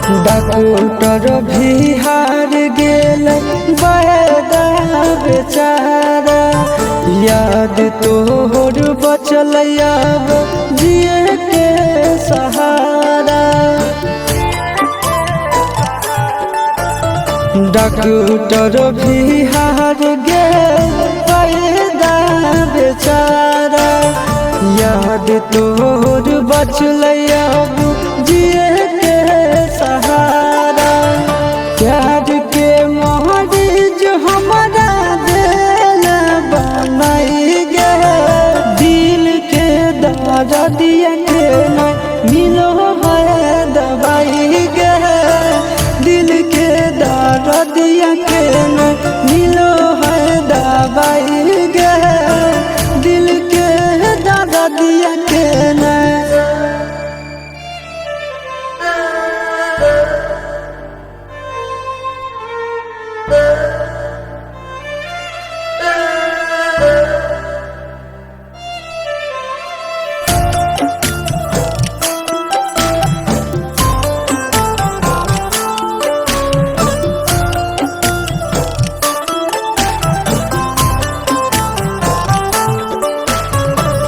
Doctor भी हार गेल बड़ा बेचारा, याद तोहर बचल अब जिए के सहारा। डॉक्टर भी हार गेल बड़ा बेचारा, याद तोहर बचल अब जिए के सहारा। प्यार के मरीज हमारा दिल बनाई गे, दिल के दर्दिया के न मिलो है दवाई गे, दिल के दर्दिया के न मिलो है दवाई गे, दिल के दर्दिया के न।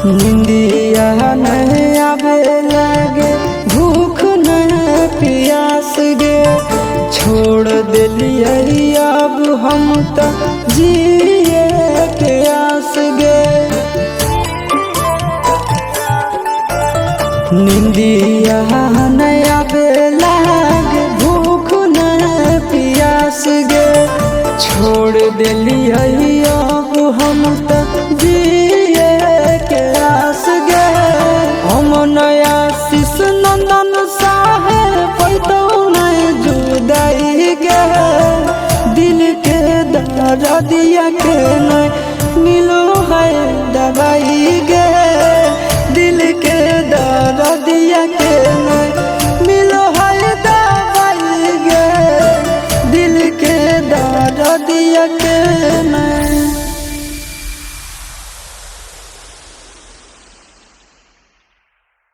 निंदिया नहीं आवे लगे, भूख नहीं प्यास गे, छोड़ दिलिए अब हम तो जिए के आस गे। निंदिया नहीं आवे लगे, भूख नहीं प्यास गे, छोड़ दिलिए अब हम तो जिए के आस गे। हम नया शिश नंदन साहे पैदो नहीं जुदाई गे, दिल के दर्दिया के नहीं मिलो है दवाई गे, दिल के दर्दिया के नहीं मिलो है दवाई गे, दिल के दर्दिया के नहीं।